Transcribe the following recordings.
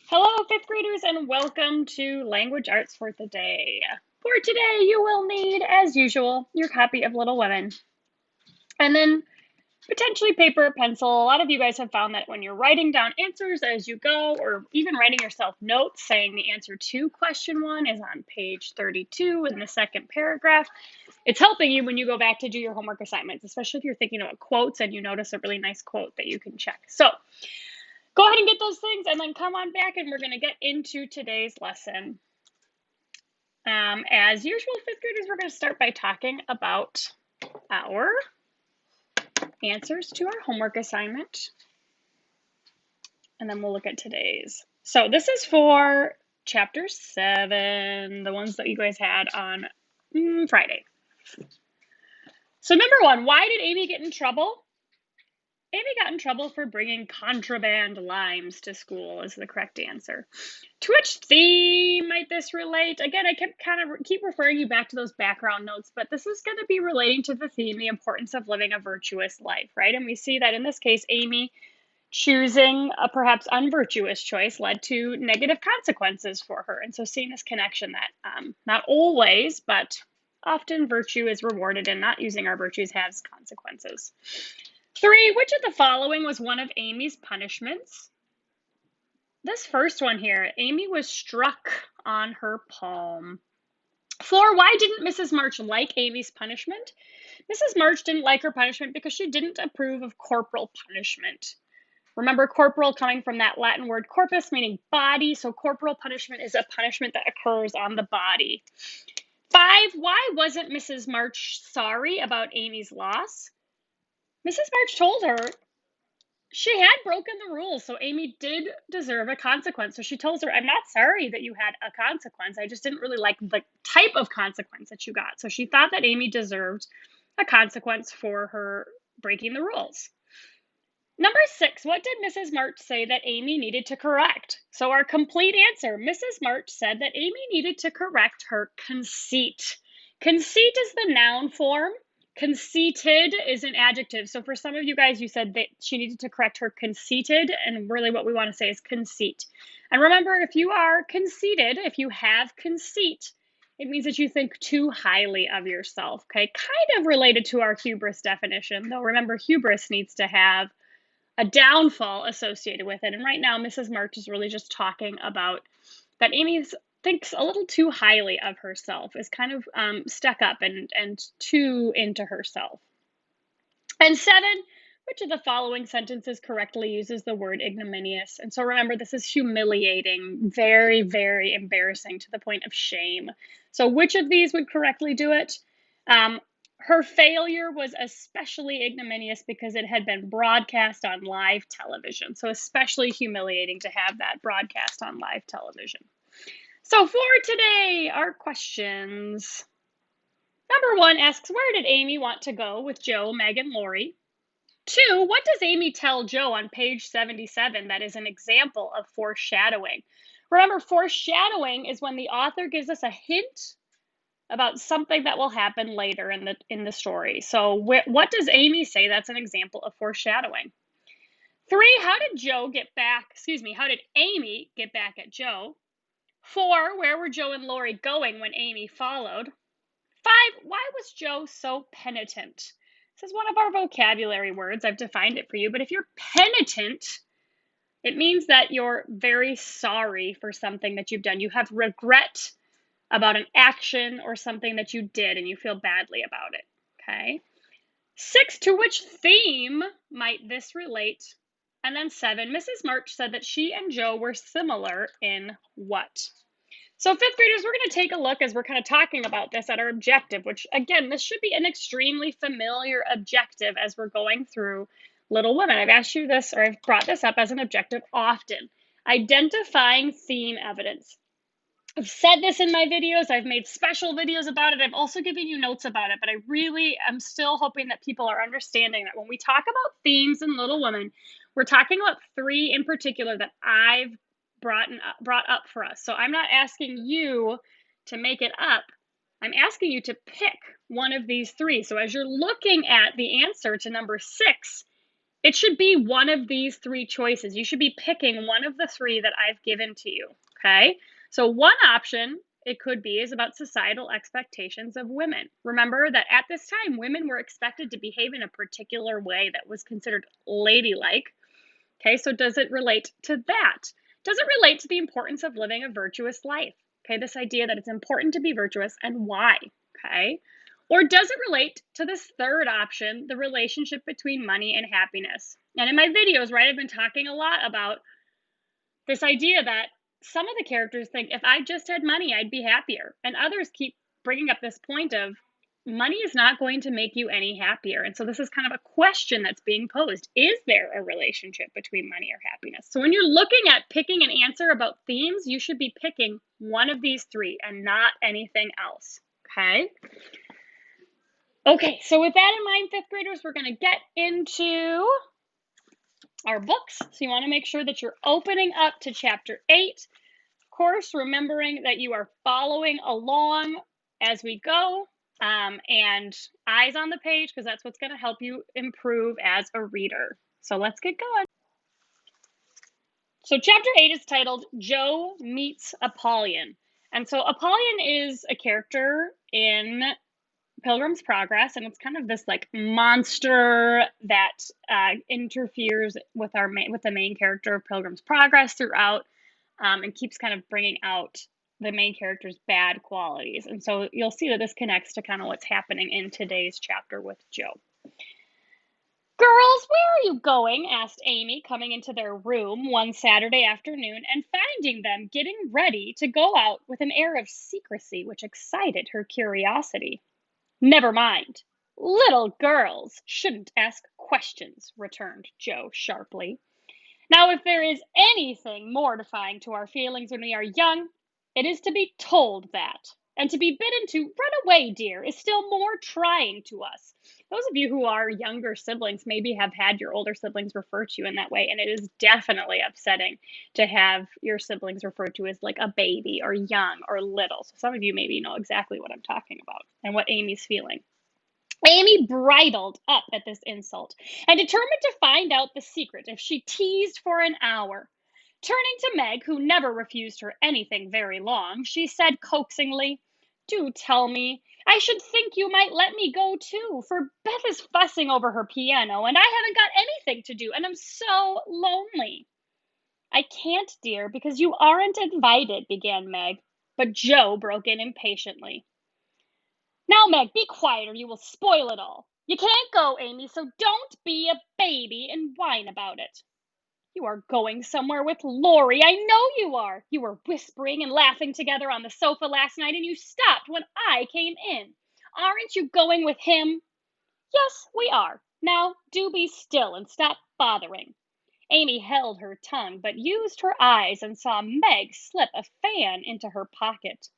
Hello, fifth graders, and welcome to Language Arts for Today. For today, you will need, as usual, your copy of Little Women, and then potentially paper or pencil. A lot of you guys have found that when you're writing down answers as you go, or even writing yourself notes saying the answer to question one is on page 32 in the second paragraph, it's helping you when you go back to do your homework assignments, especially if you're thinking about quotes and you notice a really nice quote that you can check. So, go ahead and get those things and then come on back and we're going to get into today's lesson. As usual, fifth graders, we're going to start by talking about our answers to our homework assignment. And then we'll look at today's. So this is for chapter 7, the ones that you guys had on Friday. So number 1, why did Amy get in trouble? Amy got in trouble for bringing contraband limes to school is the correct answer. To which theme might this relate? Again, I keep referring you back to those background notes, but this is going to be relating to the theme, the importance of living a virtuous life, right? And we see that in this case, Amy choosing a perhaps unvirtuous choice led to negative consequences for her. And so seeing this connection that not always, but often virtue is rewarded and not using our virtues has consequences. 3, which of the following was one of Amy's punishments? This first one here, Amy was struck on her palm. 4, why didn't Mrs. March like Amy's punishment? Mrs. March didn't like her punishment because she didn't approve of corporal punishment. Remember, corporal coming from that Latin word corpus, meaning body. So corporal punishment is a punishment that occurs on the body. 5, why wasn't Mrs. March sorry about Amy's loss? Mrs. March told her she had broken the rules, so Amy did deserve a consequence. So she tells her, I'm not sorry that you had a consequence. I just didn't really like the type of consequence that you got. So she thought that Amy deserved a consequence for her breaking the rules. Number 6, what did Mrs. March say that Amy needed to correct? So our complete answer, Mrs. March said that Amy needed to correct her conceit. Conceit is the noun form. Conceited is an adjective. So for some of you guys, you said that she needed to correct her conceited, and really what we want to say is conceit. And remember, if you are conceited, if you have conceit, it means that you think too highly of yourself, okay? Kind of related to our hubris definition, though remember, hubris needs to have a downfall associated with it. And right now, Mrs. March is really just talking about that Amy thinks a little too highly of herself, is kind of stuck up and too into herself. And 7, which of the following sentences correctly uses the word ignominious? And so remember, this is humiliating, very, very embarrassing to the point of shame. So which of these would correctly do it? Her failure was especially ignominious because it had been broadcast on live television. So especially humiliating to have that broadcast on live television. So for today, our questions. Number 1 asks, where did Amy want to go with Joe, Meg, and Lori? 2, what does Amy tell Joe on page 77 that is an example of foreshadowing? Remember, foreshadowing is when the author gives us a hint about something that will happen later in the story. So what does Amy say that's an example of foreshadowing? 3, how did Amy get back at Joe? 4, where were Joe and Lori going when Amy followed? 5, why was Joe so penitent? This is one of our vocabulary words. I've defined it for you, but if you're penitent, it means that you're very sorry for something that you've done. You have regret about an action or something that you did and you feel badly about it, okay? 6, to which theme might this relate? And then 7, Mrs. March said that she and Joe were similar in what? So fifth graders, we're going to take a look as we're kind of talking about this at our objective, which again, this should be an extremely familiar objective as we're going through Little Women. I've asked you this, or I've brought this up as an objective often. Identifying theme evidence. I've said this in my videos. I've made special videos about it. I've also given you notes about it, but I really am still hoping that people are understanding that when we talk about themes in Little Women, we're talking about 3 in particular that I've brought up for us. So I'm not asking you to make it up. I'm asking you to pick one of these 3. So as you're looking at the answer to number 6, It should be one of these three choices. You should be picking one of the three that I've given to you, okay? So one option it could be is about societal expectations of women. Remember that at this time, women were expected to behave in a particular way that was considered ladylike. Okay, so does it relate to that? Does it relate to the importance of living a virtuous life? Okay, this idea that it's important to be virtuous and why? Okay, or does it relate to this third option, the relationship between money and happiness? And in my videos, right, I've been talking a lot about this idea that some of the characters think if I just had money, I'd be happier. And others keep bringing up this point of money is not going to make you any happier. And so this is kind of a question that's being posed. Is there a relationship between money or happiness? So when you're looking at picking an answer about themes, you should be picking one of these three and not anything else. Okay? Okay, so with that in mind, fifth graders, we're going to get into our books. So you want to make sure that you're opening up to chapter 8. Of course, remembering that you are following along as we go, and eyes on the page, because that's what's going to help you improve as a reader. So let's get going. So chapter 8 is titled Jo Meets Apollyon. And so Apollyon is a character in Pilgrim's Progress, and it's kind of this like monster that interferes with the main character of Pilgrim's Progress throughout, and keeps kind of bringing out the main character's bad qualities. And so you'll see that this connects to kind of what's happening in today's chapter with Jo. Girls, where are you going? Asked Amy, coming into their room one Saturday afternoon and finding them getting ready to go out with an air of secrecy which excited her curiosity. Never mind. Little girls shouldn't ask questions, returned Jo sharply. Now, if there is anything mortifying to our feelings when we are young, it is to be told that. And to be bidden to run away, dear, is still more trying to us. Those of you who are younger siblings maybe have had your older siblings refer to you in that way, and it is definitely upsetting to have your siblings referred to as like a baby or young or little. So some of you maybe know exactly what I'm talking about and what Amy's feeling. Amy bridled up at this insult and determined to find out the secret if she teased for an hour. Turning to Meg, who never refused her anything very long, she said coaxingly, Do tell me. I should think you might let me go too, for Beth is fussing over her piano and I haven't got anything to do and I'm so lonely. I can't, dear, because you aren't invited, began Meg, but Jo broke in impatiently. Now, Meg, be quiet or you will spoil it all. You can't go, Amy, so don't be a baby and whine about it. You are going somewhere with Laurie. I know you are. You were whispering and laughing together on the sofa last night and you stopped when I came in. Aren't you going with him? Yes, we are. Now, do be still and stop bothering. Amy held her tongue but used her eyes and saw Meg slip a fan into her pocket.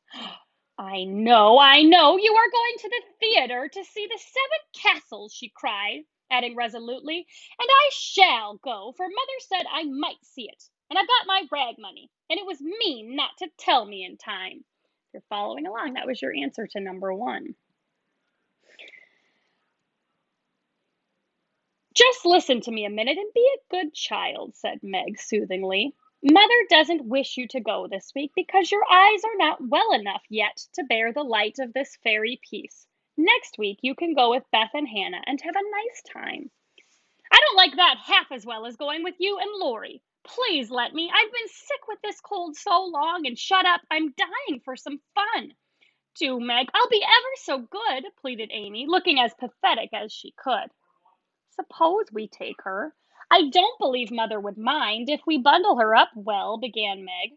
I know, you are going to the theater to see the Seven Castles, she cried, adding resolutely, and I shall go, for Mother said I might see it, and I've got my rag money, and it was mean not to tell me in time. If you're following along, that was your answer to number 1. Just listen to me a minute and be a good child, said Meg soothingly. Mother doesn't wish you to go this week because your eyes are not well enough yet to bear the light of this fairy piece. Next week you can go with Beth and Hannah and have a nice time. I don't like that half as well as going with you and Laurie. Please let me. I've been sick with this cold so long and shut up. I'm dying for some fun. Do, Meg. I'll be ever so good, pleaded Amy, looking as pathetic as she could. Suppose we take her. I don't believe Mother would mind if we bundle her up well, began Meg.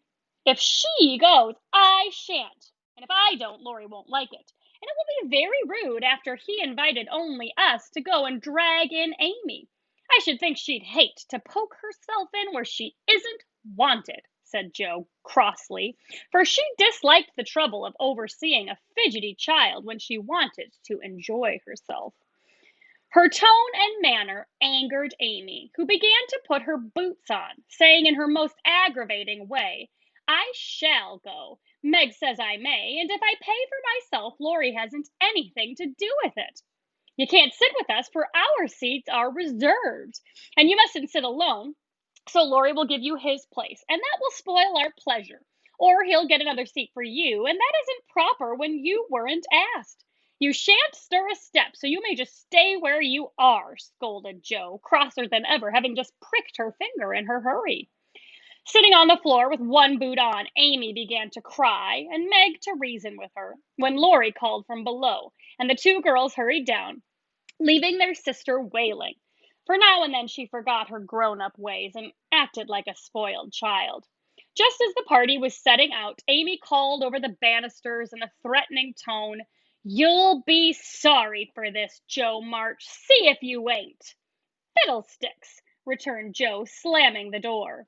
If she goes, I shan't. And if I don't, Laurie won't like it. And it will be very rude after he invited only us to go and drag in Amy. I should think she'd hate to poke herself in where she isn't wanted, said Jo crossly, for she disliked the trouble of overseeing a fidgety child when she wanted to enjoy herself. Her tone and manner angered Amy, who began to put her boots on, saying in her most aggravating way, I shall go. Meg says I may, and if I pay for myself, Laurie hasn't anything to do with it. You can't sit with us, for our seats are reserved. And you mustn't sit alone, so Laurie will give you his place, and that will spoil our pleasure. Or he'll get another seat for you, and that isn't proper when you weren't asked. You shan't stir a step, so you may just stay where you are, scolded Jo, crosser than ever, having just pricked her finger in her hurry. Sitting on the floor with one boot on, Amy began to cry, and Meg to reason with her, when Laurie called from below, and the two girls hurried down, leaving their sister wailing. For now and then she forgot her grown up ways and acted like a spoiled child. Just as the party was setting out, Amy called over the banisters in a threatening tone, "You'll be sorry for this, Jo March. See if you ain't." "Fiddlesticks," returned Jo, slamming the door.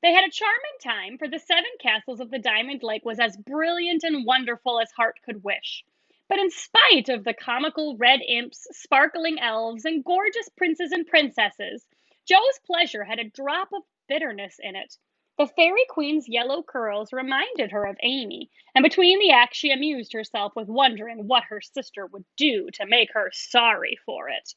They had a charming time, for the seven castles of the Diamond Lake was as brilliant and wonderful as heart could wish. But in spite of the comical red imps, sparkling elves, and gorgeous princes and princesses, Jo's pleasure had a drop of bitterness in it. The Fairy Queen's yellow curls reminded her of Amy, and between the acts she amused herself with wondering what her sister would do to make her sorry for it.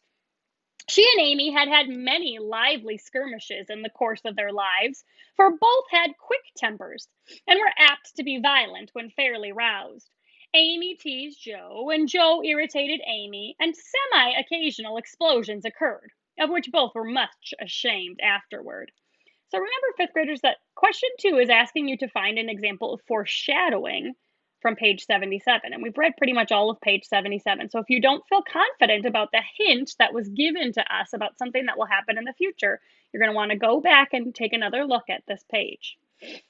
She and Amy had had many lively skirmishes in the course of their lives, for both had quick tempers, and were apt to be violent when fairly roused. Amy teased Jo, and Jo irritated Amy, and semi-occasional explosions occurred, of which both were much ashamed afterward. So remember, fifth graders, that question 2 is asking you to find an example of foreshadowing from page 77. And we've read pretty much all of page 77. So if you don't feel confident about the hint that was given to us about something that will happen in the future, you're going to want to go back and take another look at this page. Okay,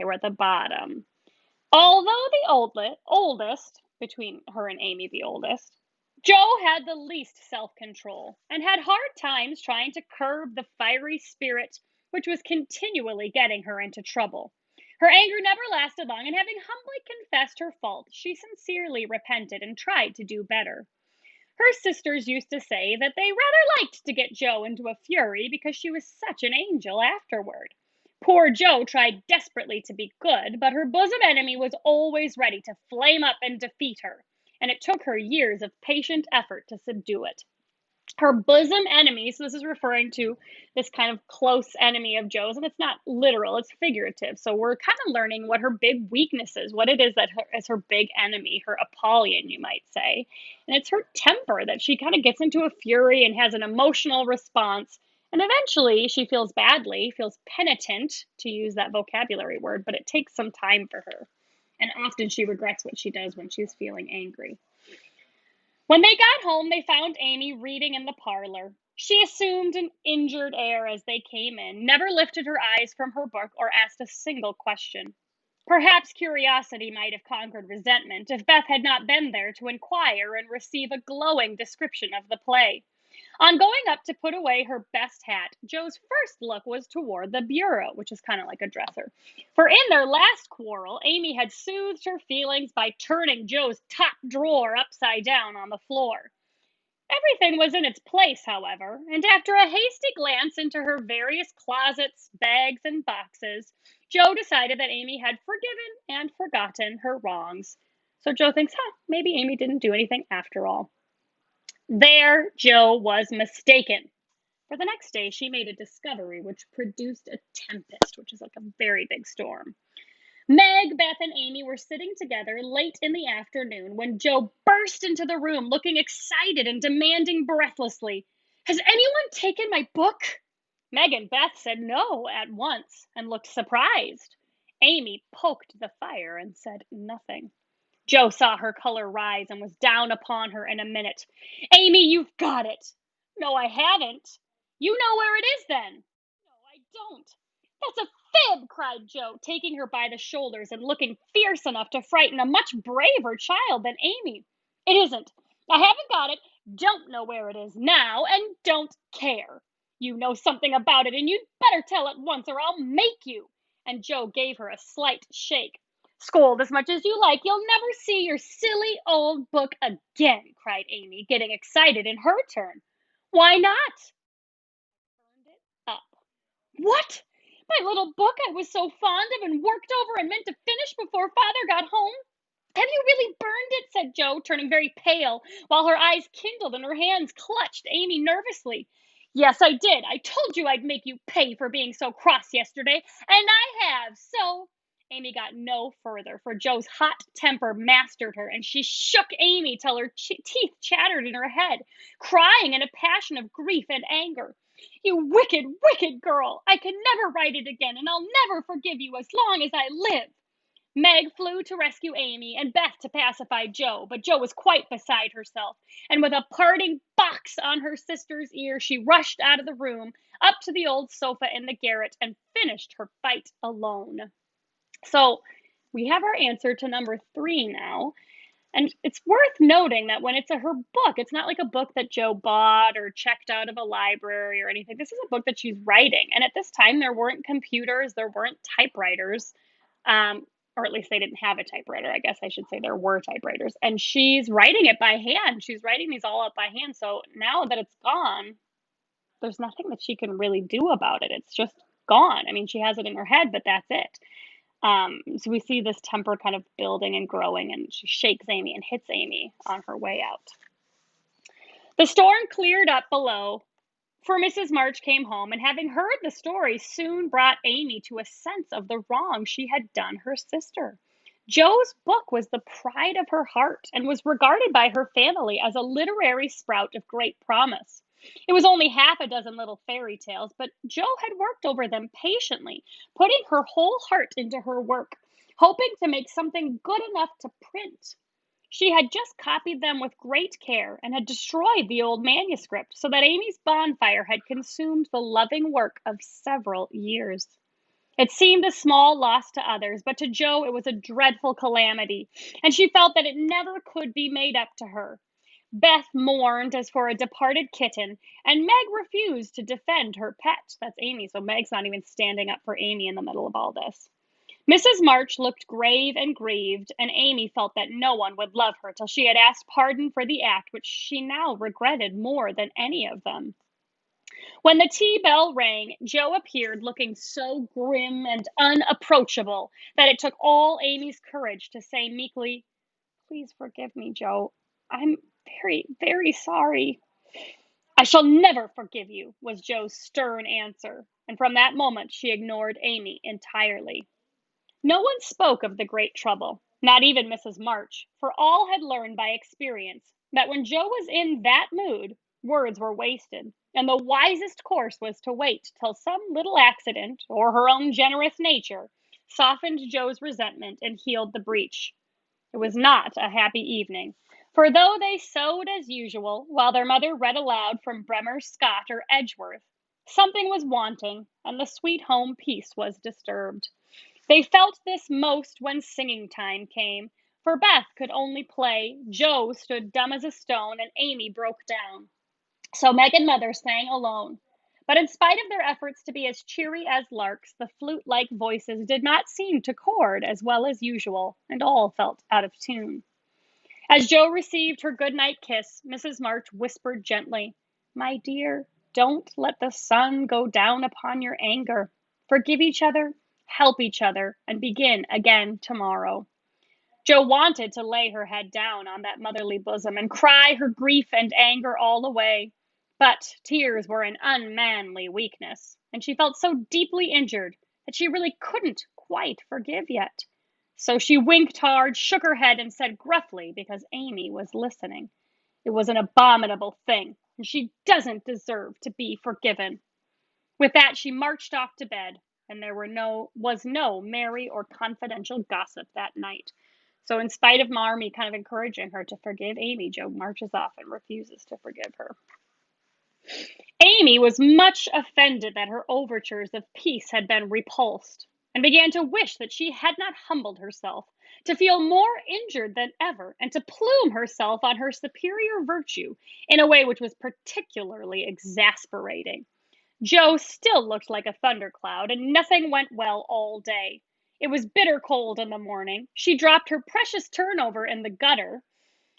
we're at the bottom. Although the oldest, between her and Amy, the oldest, Jo had the least self-control and had hard times trying to curb the fiery spirit which was continually getting her into trouble. Her anger never lasted long, and having humbly confessed her fault, she sincerely repented and tried to do better. Her sisters used to say that they rather liked to get Jo into a fury because she was such an angel afterward. Poor Jo tried desperately to be good, but her bosom enemy was always ready to flame up and defeat her, and it took her years of patient effort to subdue it. Her bosom enemy, so this is referring to this kind of close enemy of Jo's, and it's not literal, it's figurative. So we're kind of learning what her big weakness is, what it is that is her big enemy, her Apollyon, you might say. And it's her temper, that she kind of gets into a fury and has an emotional response. And eventually she feels badly, feels penitent, to use that vocabulary word, but it takes some time for her. And often she regrets what she does when she's feeling angry. When they got home, they found Amy reading in the parlor. She assumed an injured air as they came in, never lifted her eyes from her book or asked a single question. Perhaps curiosity might have conquered resentment if Beth had not been there to inquire and receive a glowing description of the play. On going up to put away her best hat, Jo's first look was toward the bureau, which is kind of like a dresser. For in their last quarrel, Amy had soothed her feelings by turning Jo's top drawer upside down on the floor. Everything was in its place, however, and after a hasty glance into her various closets, bags, and boxes, Jo decided that Amy had forgiven and forgotten her wrongs. So Jo thinks, maybe Amy didn't do anything after all. There, Jo was mistaken. For the next day, she made a discovery which produced a tempest, which is like a very big storm. Meg, Beth, and Amy were sitting together late in the afternoon when Jo burst into the room looking excited and demanding breathlessly, "Has anyone taken my book?" Meg and Beth said no at once and looked surprised. Amy poked the fire and said nothing. Jo saw her color rise and was down upon her in a minute. "Amy, you've got it." "No, I haven't." "You know where it is, then." "No, I don't." "That's a fib," cried Jo, taking her by the shoulders and looking fierce enough to frighten a much braver child than Amy. "It isn't. I haven't got it, don't know where it is now, and don't care. You know something about it, and you'd better tell at once, or I'll make you." And Jo gave her a slight shake. "Scold as much as you like, you'll never see your silly old book again," cried Amy, getting excited in her turn. "Why not?" "Burned it up." "What? My little book I was so fond of and worked over and meant to finish before father got home? Have you really burned it? Said Jo, turning very pale, while her eyes kindled and her hands clutched Amy nervously. Yes, I did. I told you I'd make you pay for being so cross yesterday, and I have. So Amy got no further, for Jo's hot temper mastered her, and she shook Amy till her teeth chattered in her head, crying in a passion of grief and anger. You wicked, wicked girl! I can never write it again, and I'll never forgive you as long as I live. Meg flew to rescue Amy and Beth to pacify Jo, but Jo was quite beside herself, and with a parting box on her sister's ear, she rushed out of the room, up to the old sofa in the garret, and finished her fight alone. So we have our answer to number 3 now. And it's worth noting that when it's her book, it's not like a book that Jo bought or checked out of a library or anything. This is a book that she's writing. And at this time, there weren't computers, there weren't typewriters, or at least they didn't have a typewriter. I guess I should say there were typewriters. And she's writing it by hand. She's writing these all up by hand. So now that it's gone, there's nothing that she can really do about it. It's just gone. I mean, she has it in her head, but that's it. So we see this temper kind of building and growing, and she shakes Amy and hits Amy on her way out. The storm cleared up below, for Mrs. March came home, and having heard the story, soon brought Amy to a sense of the wrong she had done her sister. Jo's book was the pride of her heart and was regarded by her family as a literary sprout of great promise. It was only half a dozen little fairy tales, but Jo had worked over them patiently, putting her whole heart into her work, hoping to make something good enough to print. She had just copied them with great care and had destroyed the old manuscript so that Amy's bonfire had consumed the loving work of several years. It seemed a small loss to others, but to Jo it was a dreadful calamity, and she felt that it never could be made up to her. Beth mourned as for a departed kitten, and Meg refused to defend her pet. That's Amy, so Meg's not even standing up for Amy in the middle of all this. Mrs. March looked grave and grieved, and Amy felt that no one would love her till she had asked pardon for the act which she now regretted more than any of them. When the tea bell rang, Jo appeared looking so grim and unapproachable that it took all Amy's courage to say meekly, "Please forgive me, Jo. I'm very, very sorry." "I shall never forgive you," was Jo's stern answer, and from that moment she ignored Amy entirely. No one spoke of the great trouble, not even Mrs. March, for all had learned by experience that when Jo was in that mood, words were wasted, and the wisest course was to wait till some little accident, or her own generous nature, softened Jo's resentment and healed the breach. It was not a happy evening, for though they sewed as usual, while their mother read aloud from Bremer, Scott, or Edgeworth, something was wanting, and the sweet home peace was disturbed. They felt this most when singing time came, for Beth could only play, Jo stood dumb as a stone, and Amy broke down. So Meg and Mother sang alone. But in spite of their efforts to be as cheery as larks, the flute like voices did not seem to chord as well as usual, and all felt out of tune. As Jo received her good night kiss, Mrs. March whispered gently, "My dear, don't let the sun go down upon your anger. Forgive each other, help each other, and begin again tomorrow." Jo wanted to lay her head down on that motherly bosom and cry her grief and anger all away, but tears were an unmanly weakness, and she felt so deeply injured that she really couldn't quite forgive yet. So she winked hard, shook her head, and said gruffly, because Amy was listening, "It was an abominable thing, and she doesn't deserve to be forgiven." With that she marched off to bed, and there was no merry or confidential gossip that night. So in spite of Marmee kind of encouraging her to forgive Amy, Jo marches off and refuses to forgive her. Amy was much offended that her overtures of peace had been repulsed, and began to wish that she had not humbled herself, to feel more injured than ever, and to plume herself on her superior virtue in a way which was particularly exasperating. Jo still looked like a thundercloud, and nothing went well all day. It was bitter cold in the morning. She dropped her precious turnover in the gutter.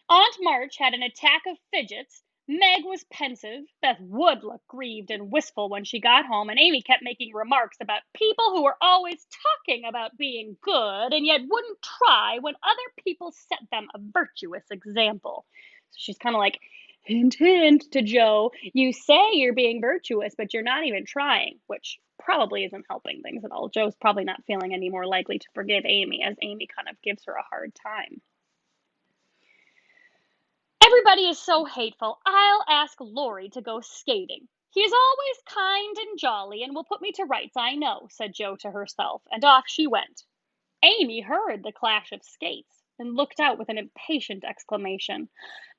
Aunt March had an attack of fidgets. Meg was pensive, Beth would look grieved and wistful when she got home, and Amy kept making remarks about people who were always talking about being good and yet wouldn't try when other people set them a virtuous example. So she's kind of like, hint, hint to Jo, you say you're being virtuous, but you're not even trying, which probably isn't helping things at all. Jo's probably not feeling any more likely to forgive Amy as Amy kind of gives her a hard time. Everybody is so hateful. I'll ask Laurie to go skating. He is always kind and jolly and will put me to rights, I know, said Jo to herself, and off she went. Amy heard the clash of skates and looked out with an impatient exclamation.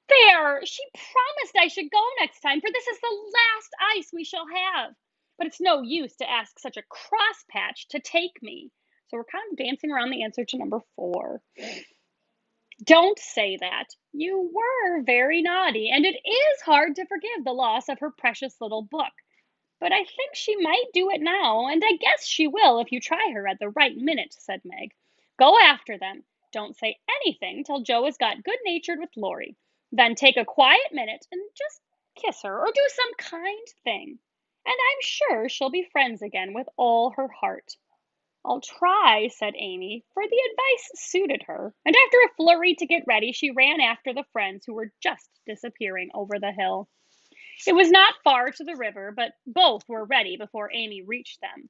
There! She promised I should go next time, for this is the last ice we shall have. But it's no use to ask such a crosspatch to take me. So we're kind of dancing around the answer to number 4. Don't say that. You were very naughty, and it is hard to forgive the loss of her precious little book. But I think she might do it now, and I guess she will if you try her at the right minute, said Meg. Go after them. Don't say anything till Jo has got good natured with Laurie. Then take a quiet minute and just kiss her or do some kind thing. And I'm sure she'll be friends again with all her heart. I'll try, said Amy, for the advice suited her, and after a flurry to get ready, she ran after the friends who were just disappearing over the hill. It was not far to the river, but both were ready before Amy reached them.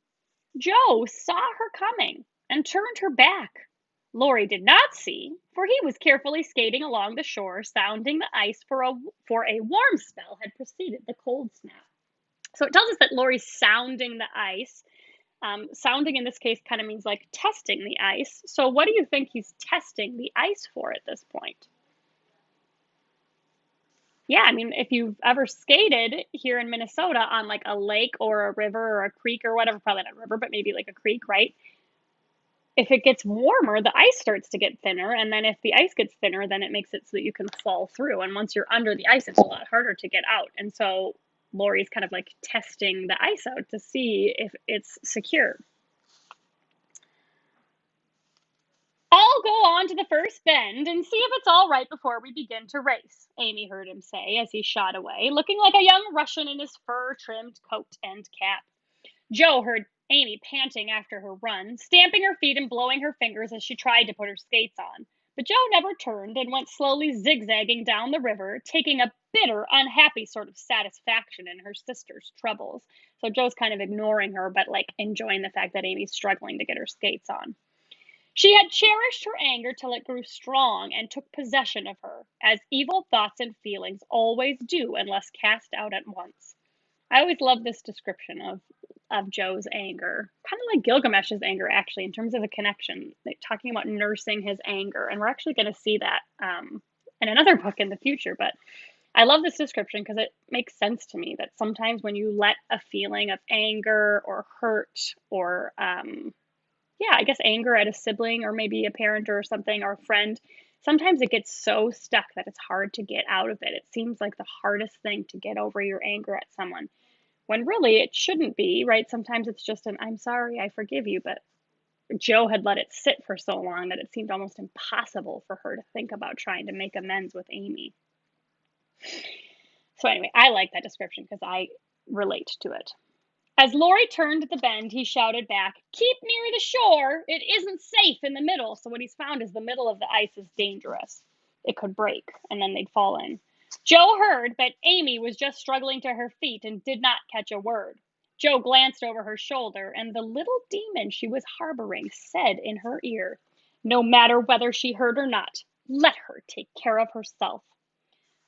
Jo saw her coming and turned her back. Laurie did not see, for he was carefully skating along the shore, sounding the ice for a warm spell had preceded the cold snap. So it tells us that Laurie's sounding the ice. Sounding in this case kind of means like testing the ice. So what do you think he's testing the ice for at this point? Yeah, I mean, if you've ever skated here in Minnesota on like a lake or a river or a creek or whatever, probably not a river, but maybe like a creek, right? If it gets warmer, the ice starts to get thinner. And then if the ice gets thinner, then it makes it so that you can fall through. And once you're under the ice, it's a lot harder to get out. And so Laurie's kind of like testing the ice out to see if it's secure. I'll go on to the first bend and see if it's all right before we begin to race, Amy heard him say as he shot away, looking like a young Russian in his fur-trimmed coat and cap. Jo heard Amy panting after her run, stamping her feet and blowing her fingers as she tried to put her skates on. But Jo never turned and went slowly zigzagging down the river, taking a bitter, unhappy sort of satisfaction in her sister's troubles. So Jo's kind of ignoring her, but like enjoying the fact that Amy's struggling to get her skates on. She had cherished her anger till it grew strong and took possession of her, as evil thoughts and feelings always do unless cast out at once. I always love this description of Jo's anger, kind of like Gilgamesh's anger, actually, in terms of a connection, like talking about nursing his anger. And we're actually going to see that in another book in the future. But I love this description because it makes sense to me that sometimes when you let a feeling of anger or hurt or yeah, I guess anger at a sibling or maybe a parent or something or a friend, sometimes it gets so stuck that it's hard to get out of it. It seems like the hardest thing to get over your anger at someone when really it shouldn't be, right? Sometimes it's just an I'm sorry, I forgive you, but Jo had let it sit for so long that it seemed almost impossible for her to think about trying to make amends with Amy. So anyway, I like that description because I relate to it. As Laurie turned the bend, he shouted back, "Keep near the shore. It isn't safe in the middle." So what he's found is the middle of the ice is dangerous. It could break, and then they'd fall in. Jo heard, but Amy was just struggling to her feet and did not catch a word. Jo glanced over her shoulder, and the little demon she was harboring said in her ear, "No matter whether she heard or not, let her take care of herself."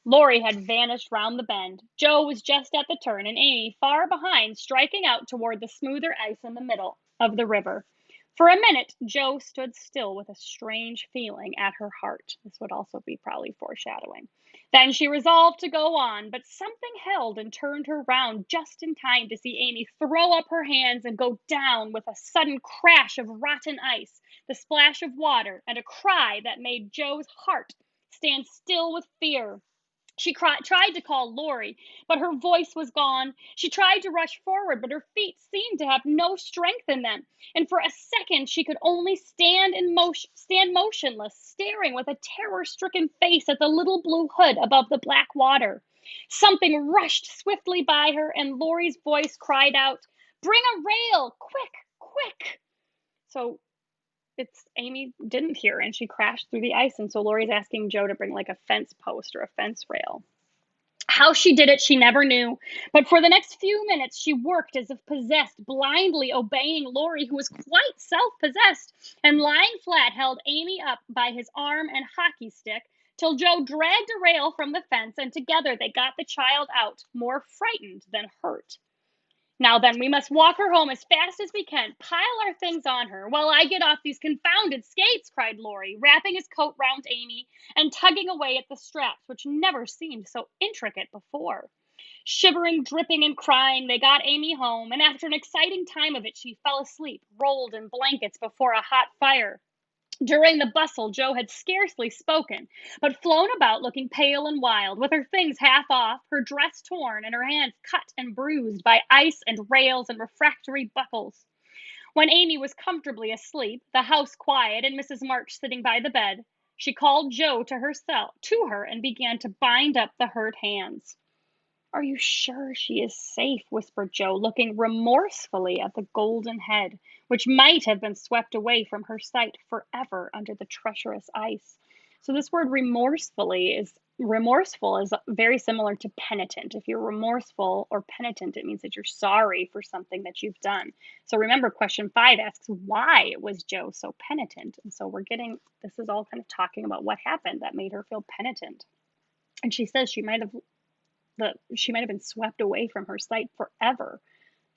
Laurie had vanished round the bend. Jo was just at the turn, and Amy far behind, striking out toward the smoother ice in the middle of the river. For a minute, Jo stood still with a strange feeling at her heart. This would also be probably foreshadowing. Then she resolved to go on, but something held and turned her round just in time to see Amy throw up her hands and go down with a sudden crash of rotten ice, the splash of water, and a cry that made Jo's heart stand still with fear. She tried to call Laurie, but her voice was gone. She tried to rush forward, but her feet seemed to have no strength in them. And for a second, she could only stand motionless, staring with a terror-stricken face at the little blue hood above the black water. Something rushed swiftly by her, and Lori's voice cried out, "Bring a rail! Quick, quick!" So it's Amy didn't hear, and she crashed through the ice, and so Lori's asking Joe to bring like a fence post or a fence rail. How she did it, she never knew. But for the next few minutes, she worked as if possessed, blindly obeying Lori, who was quite self possessed, and lying flat held Amy up by his arm and hockey stick till Joe dragged a rail from the fence, and together they got the child out, more frightened than hurt. "Now then, we must walk her home as fast as we can. Pile our things on her while I get off these confounded skates," cried Laurie, wrapping his coat round Amy and tugging away at the straps, which never seemed so intricate before. Shivering, dripping, and crying, they got Amy home, and after an exciting time of it, she fell asleep, rolled in blankets before a hot fire. During the bustle, Joe had scarcely spoken, but flown about looking pale and wild, with her things half off, her dress torn, and her hands cut and bruised by ice and rails and refractory buckles. When Amy was comfortably asleep, the house quiet, and Mrs. March sitting by the bed, she called Joe to her and began to bind up the hurt hands. "Are you sure she is safe?" whispered Joe, looking remorsefully at the golden head, which might have been swept away from her sight forever under the treacherous ice. So this word remorseful is very similar to penitent. If you're remorseful or penitent, it means that you're sorry for something that you've done. So remember, question 5 asks, why was Joe so penitent? And so this is all kind of talking about what happened that made her feel penitent. And she says she might have been swept away from her sight forever.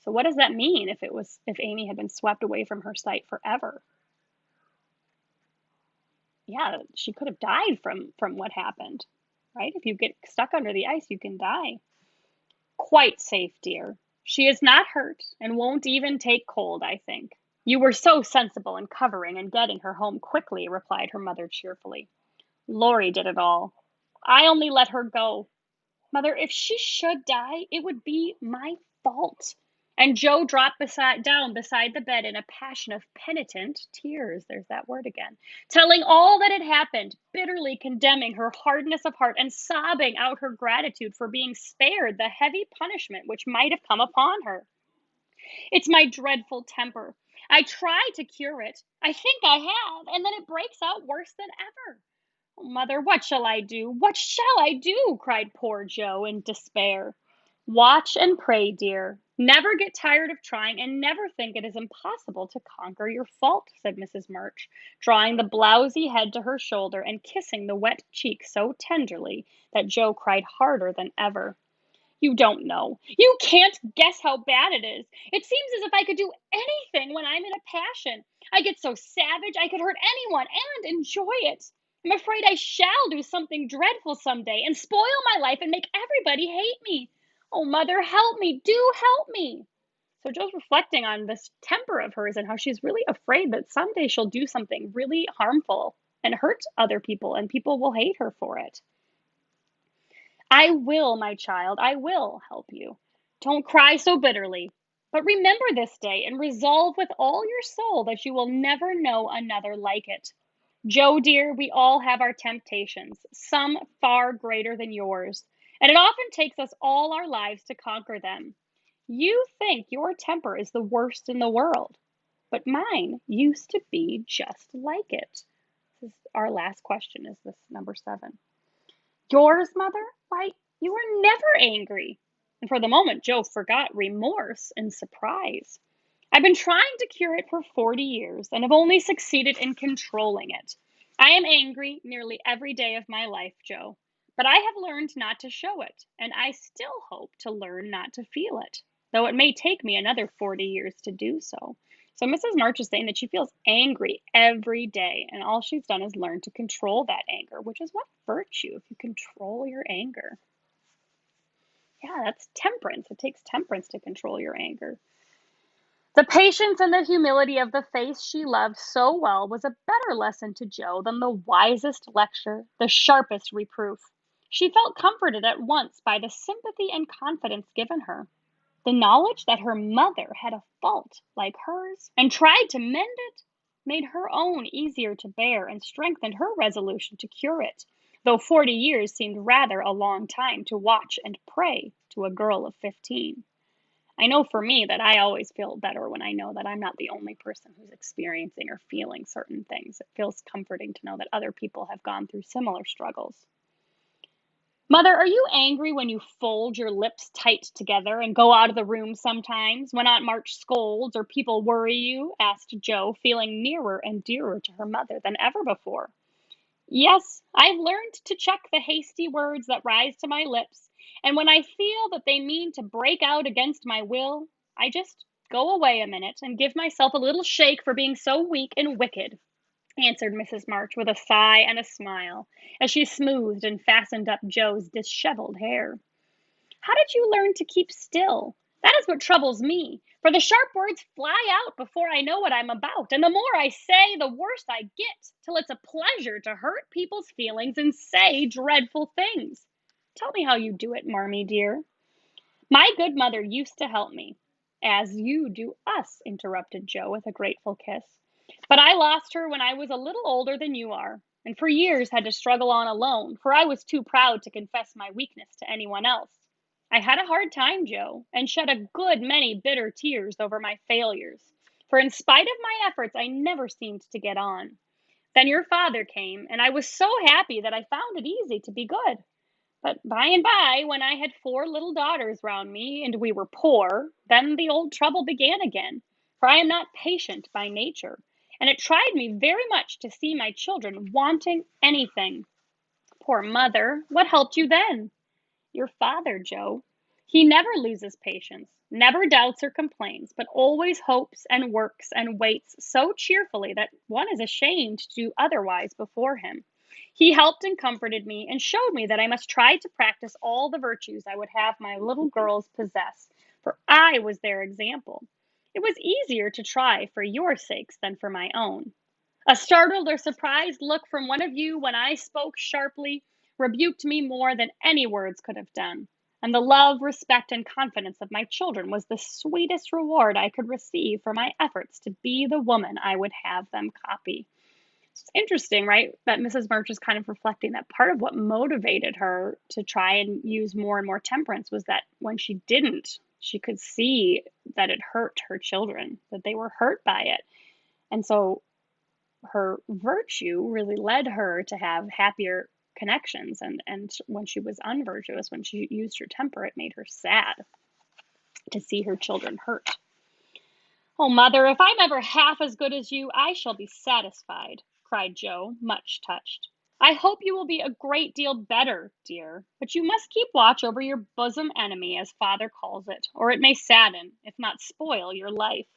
So what does that mean if Amy had been swept away from her sight forever? Yeah, she could have died from what happened, right? If you get stuck under the ice, you can die. "Quite safe, dear. She is not hurt and won't even take cold, I think. You were so sensible in covering and getting her home quickly," replied her mother cheerfully. "Laurie did it all. I only let her go. Mother, if she should die, it would be my fault." And Joe dropped down beside the bed in a passion of penitent tears. There's that word again. Telling all that had happened, bitterly condemning her hardness of heart, and sobbing out her gratitude for being spared the heavy punishment which might have come upon her. "It's my dreadful temper. I try to cure it. I think I have, and then it breaks out worse than ever. Oh, Mother, what shall I do? What shall I do?" cried poor Joe in despair. "Watch and pray, dear. Never get tired of trying, and never think it is impossible to conquer your fault," said Mrs. March, drawing the blowsy head to her shoulder and kissing the wet cheek so tenderly that Joe cried harder than ever. "You don't know. You can't guess how bad it is. It seems as if I could do anything when I'm in a passion. I get so savage I could hurt anyone and enjoy it. I'm afraid I shall do something dreadful some day and spoil my life and make everybody hate me. Oh, Mother, help me. Do help me." So Joe's reflecting on this temper of hers and how she's really afraid that someday she'll do something really harmful and hurt other people, and people will hate her for it. "I will, my child, I will help you. Don't cry so bitterly. But remember this day and resolve with all your soul that you will never know another like it. Joe, dear, we all have our temptations, some far greater than yours, and it often takes us all our lives to conquer them. You think your temper is the worst in the world, but mine used to be just like it." This is our last question, is this number 7. "Yours, Mother? Why, you were never angry." And for the moment, Joe forgot remorse in surprise. "I've been trying to cure it for 40 years and have only succeeded in controlling it. I am angry nearly every day of my life, Joe, but I have learned not to show it, and I still hope to learn not to feel it, though it may take me another 40 years to do so." So Mrs. March is saying that she feels angry every day, and all she's done is learn to control that anger, which is what virtue, if you control your anger. Yeah, that's temperance. It takes temperance to control your anger. The patience and the humility of the face she loved so well was a better lesson to Joe than the wisest lecture, the sharpest reproof. She felt comforted at once by the sympathy and confidence given her. The knowledge that her mother had a fault like hers and tried to mend it made her own easier to bear and strengthened her resolution to cure it. though 40 years seemed rather a long time to watch and pray to a girl of 15. I know for me that I always feel better when I know that I'm not the only person who's experiencing or feeling certain things. It feels comforting to know that other people have gone through similar struggles. Mother, are you angry when you fold your lips tight together and go out of the room sometimes, when Aunt March scolds or people worry you? Asked Jo, feeling nearer and dearer to her mother than ever before. Yes, I've learned to check the hasty words that rise to my lips, and when I feel that they mean to break out against my will, I just go away a minute and give myself a little shake for being so weak and wicked, answered Mrs. March with a sigh and a smile, as she smoothed and fastened up Jo's disheveled hair. How did you learn to keep still? That is what troubles me, for the sharp words fly out before I know what I'm about, and the more I say, the worse I get, till it's a pleasure to hurt people's feelings and say dreadful things. Tell me how you do it, Marmee dear. My good mother used to help me, as you do us, interrupted Jo with a grateful kiss. But I lost her when I was a little older than you are, and for years had to struggle on alone, for I was too proud to confess my weakness to anyone else. I had a hard time, Jo, and shed a good many bitter tears over my failures, for in spite of my efforts, I never seemed to get on. Then your father came, and I was so happy that I found it easy to be good. But by and by, when I had 4 little daughters round me, and we were poor, then the old trouble began again, for I am not patient by nature, and it tried me very much to see my children wanting anything. Poor mother, what helped you then? Your father, Jo. He never loses patience, never doubts or complains, but always hopes and works and waits so cheerfully that one is ashamed to do otherwise before him. He helped and comforted me and showed me that I must try to practice all the virtues I would have my little girls possess, for I was their example. It was easier to try for your sakes than for my own. A startled or surprised look from one of you when I spoke sharply rebuked me more than any words could have done. And the love, respect, and confidence of my children was the sweetest reward I could receive for my efforts to be the woman I would have them copy. It's interesting, right? That Mrs. March is kind of reflecting that part of what motivated her to try and use more and more temperance was that when she didn't, she could see that it hurt her children, that they were hurt by it. And so her virtue really led her to have happier connections, and when she was unvirtuous, when she used her temper, it made her sad to see her children hurt. Oh, mother, if I'm ever half as good as you, I shall be satisfied, cried Jo, much touched. I hope you will be a great deal better, dear, but you must keep watch over your bosom enemy, as father calls it, or it may sadden, if not spoil, your life.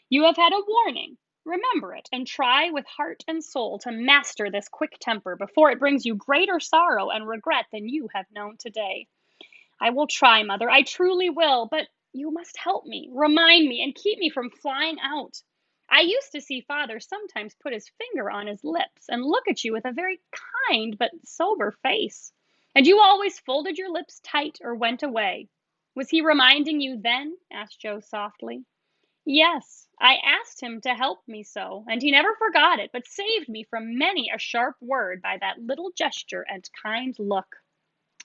You have had a warning. Remember it, and try with heart and soul to master this quick temper before it brings you greater sorrow and regret than you have known today. I will try, mother, I truly will, but you must help me, remind me, and keep me from flying out. I used to see father sometimes put his finger on his lips and look at you with a very kind but sober face. And you always folded your lips tight or went away. Was he reminding you then? Asked Jo softly. Yes, I asked him to help me so, and he never forgot it, but saved me from many a sharp word by that little gesture and kind look.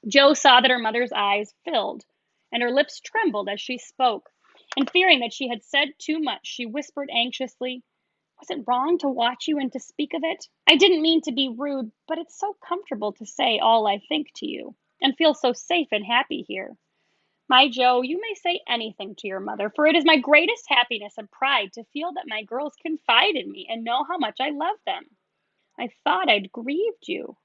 Jo saw that her mother's eyes filled, and her lips trembled as she spoke, and fearing that she had said too much, she whispered anxiously, Was it wrong to watch you and to speak of it? I didn't mean to be rude, but it's so comfortable to say all I think to you, and feel so safe and happy here. My Jo, you may say anything to your mother, for it is my greatest happiness and pride to feel that my girls confide in me and know how much I love them. I thought I'd grieved you.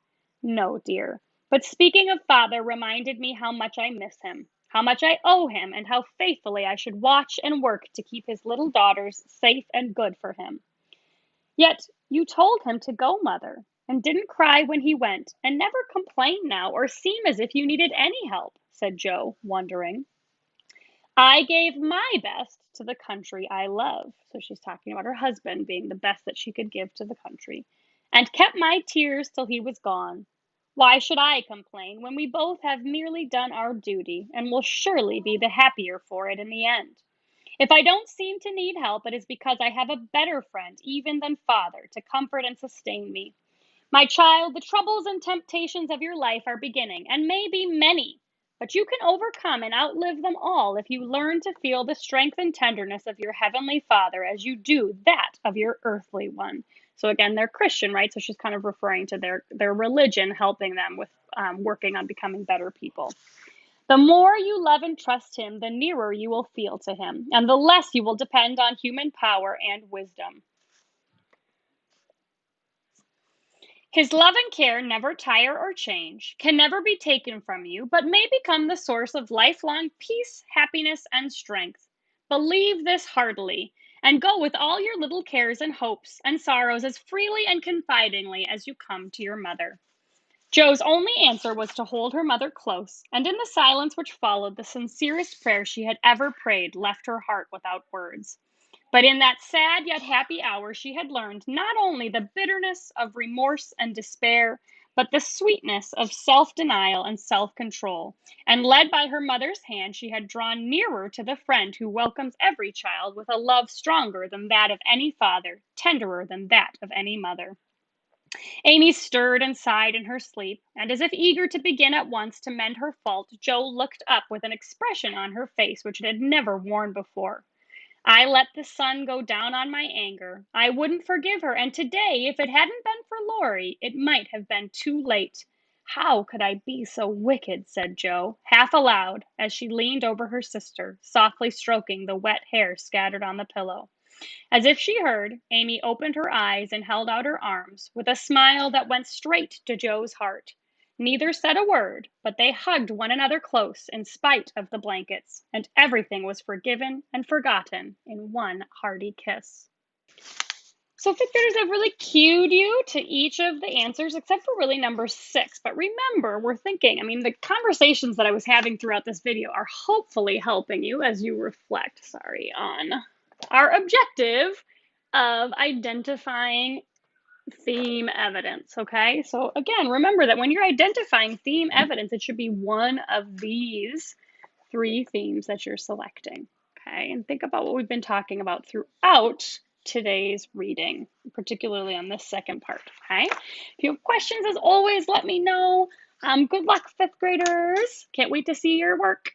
No, dear. But speaking of father reminded me how much I miss him, how much I owe him, and how faithfully I should watch and work to keep his little daughters safe and good for him. Yet you told him to go, mother, and didn't cry when he went, and never complain now or seem as if you needed any help, said Jo, wondering. I gave my best to the country I love. So she's talking about her husband being the best that she could give to the country, and kept my tears till he was gone. Why should I complain when we both have merely done our duty and will surely be the happier for it in the end? If I don't seem to need help, it is because I have a better friend even than father to comfort and sustain me. My child, the troubles and temptations of your life are beginning, and may be many, but you can overcome and outlive them all if you learn to feel the strength and tenderness of your heavenly Father as you do that of your earthly one. So again, they're Christian, right? So she's kind of referring to their religion helping them with working on becoming better people. The more you love and trust him, the nearer you will feel to him, and the less you will depend on human power and wisdom. His love and care never tire or change, can never be taken from you, but may become the source of lifelong peace, happiness, and strength. Believe this heartily, and go with all your little cares and hopes and sorrows as freely and confidingly as you come to your mother. Jo's only answer was to hold her mother close, and in the silence which followed, the sincerest prayer she had ever prayed left her heart without words. But in that sad yet happy hour, she had learned not only the bitterness of remorse and despair, but the sweetness of self denial and self control. And led by her mother's hand, she had drawn nearer to the friend who welcomes every child with a love stronger than that of any father, tenderer than that of any mother. Amy stirred and sighed in her sleep, and as if eager to begin at once to mend her fault, Jo looked up with an expression on her face which it had never worn before. I let the sun go down on my anger. I wouldn't forgive her, and today, if it hadn't been for Laurie, it might have been too late. How could I be so wicked? Said Jo, half aloud, as she leaned over her sister, softly stroking the wet hair scattered on the pillow. As if she heard, Amy opened her eyes and held out her arms, with a smile that went straight to Jo's heart. Neither said a word, but they hugged one another close in spite of the blankets, and everything was forgiven and forgotten in one hearty kiss. So fifth graders, I've really cued you to each of the answers except for really number 6. But remember, we're thinking, the conversations that I was having throughout this video are hopefully helping you as you reflect, on our objective of identifying theme evidence, okay? So again, remember that when you're identifying theme evidence, it should be one of these 3 themes that you're selecting, okay? And think about what we've been talking about throughout today's reading, particularly on this second part, okay? If you have questions, as always, let me know. Good luck, 5th graders. Can't wait to see your work.